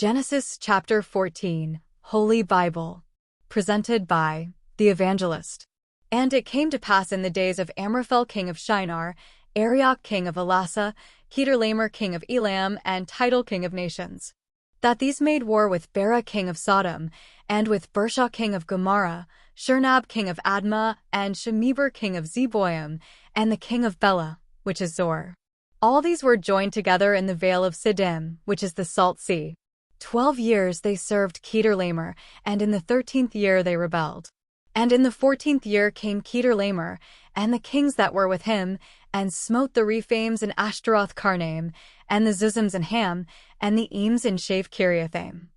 Genesis chapter 14, Holy Bible. Presented by the Evangelist. And it came to pass in the days of Amraphel king of Shinar, Arioch king of Elasa, Kedorlaomer king of Elam, and Tidal king of nations, that these made war with Bera king of Sodom, and with Birsha king of Gomorrah, Shernab king of Admah, and Shemeber king of Zeboim, and the king of Bela, which is Zor. All these were joined together in the vale of Siddim, which is the salt sea. 12 years they served Kedorlaomer, and in the 13th year they rebelled. And in the 14th year came Kedorlaomer, and the kings that were with him, and smote the Rephaims in Ashtaroth Karnaim, and the Zuzims in Ham, and the Eames in Shave Kiriathaim,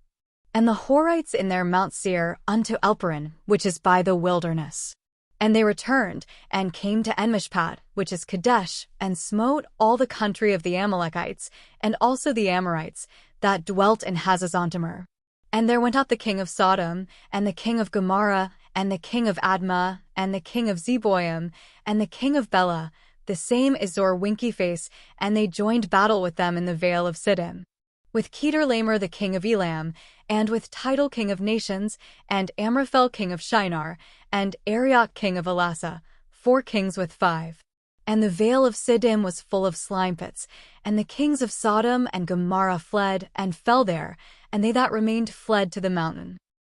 and the Horites in their Mount Seir unto Elparan, which is by the wilderness. And they returned, and came to Enmishpat, which is Kadesh, and smote all the country of the Amalekites, and also the Amorites, that dwelt in Hazazontamar. And there went up the king of Sodom, and the king of Gomorrah, and the king of Admah, and the king of Zeboim, and the king of Bela, the same is Zor Winky-Face, and they joined battle with them in the vale of Siddim, with Kedorlaomer the king of Elam, and with Tidal king of nations, and Amraphel king of Shinar, and Arioch king of Elasa, 4 kings with 5. And the vale of Siddim was full of slime pits, and the kings of Sodom and Gomorrah fled, and fell there, and they that remained fled to the mountain.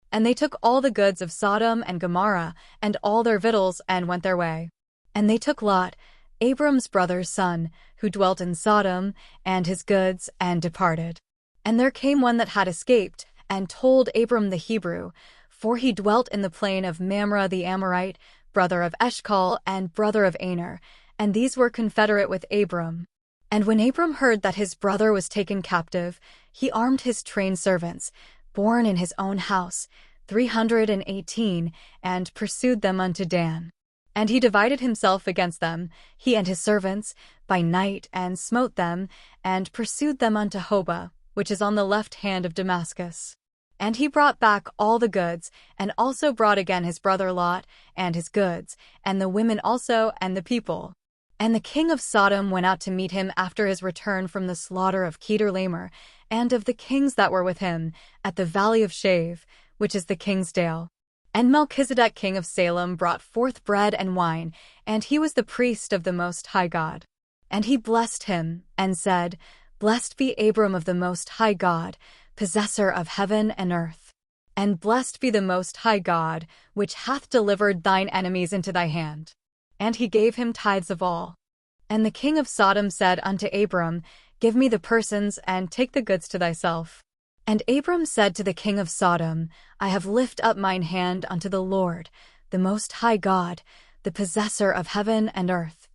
And they took all the goods of Sodom and Gomorrah, and all their victuals, and went their way. And they took Lot, Abram's brother's son, who dwelt in Sodom, and his goods, and departed. And there came one that had escaped, and told Abram the Hebrew, for he dwelt in the plain of Mamre the Amorite, brother of Eshcol, and brother of Aner, and these were confederate with Abram. And when Abram heard that his brother was taken captive, he armed his trained servants, born in his own house, 318, and pursued them unto Dan. And he divided himself against them, he and his servants, by night, and smote them, and pursued them unto Hobah, which is on the left hand of Damascus. And he brought back all the goods, and also brought again his brother Lot, and his goods, and the women also, and the people. And the king of Sodom went out to meet him after his return from the slaughter of Kedorlaomer, and of the kings that were with him, at the valley of Shave, which is the king's dale. And Melchizedek king of Salem brought forth bread and wine, and he was the priest of the Most High God. And he blessed him, and said, Blessed be Abram of the Most High God, possessor of heaven and earth. And blessed be the Most High God, which hath delivered thine enemies into thy hand. And he gave him tithes of all. And the king of Sodom said unto Abram, Give me the persons, and take the goods to thyself. And Abram said to the king of Sodom, I have lift up mine hand unto the Lord, the Most High God, the possessor of heaven and earth,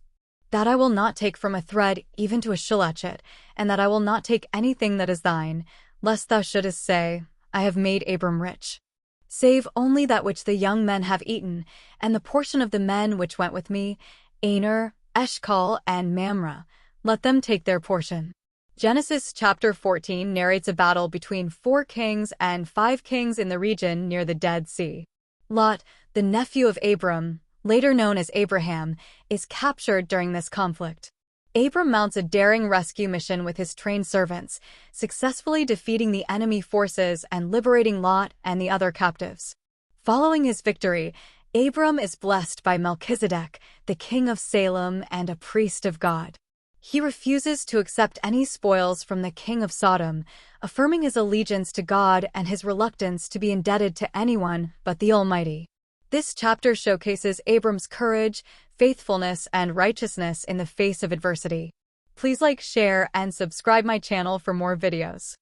that I will not take from a thread even to a shilachet, and that I will not take anything that is thine, lest thou shouldest say, I have made Abram rich. Save only that which the young men have eaten, and the portion of the men which went with me, Aner, Eshcol, and Mamre, let them take their portion. Genesis chapter 14 narrates a battle between 4 kings and 5 kings in the region near the Dead Sea. Lot, the nephew of Abram, later known as Abraham, is captured during this conflict. Abram mounts a daring rescue mission with his trained servants, successfully defeating the enemy forces and liberating Lot and the other captives. Following his victory, Abram is blessed by Melchizedek, the king of Salem and a priest of God. He refuses to accept any spoils from the king of Sodom, affirming his allegiance to God and his reluctance to be indebted to anyone but the Almighty. This chapter showcases Abram's courage, faithfulness, and righteousness in the face of adversity. Please like, share, and subscribe my channel for more videos.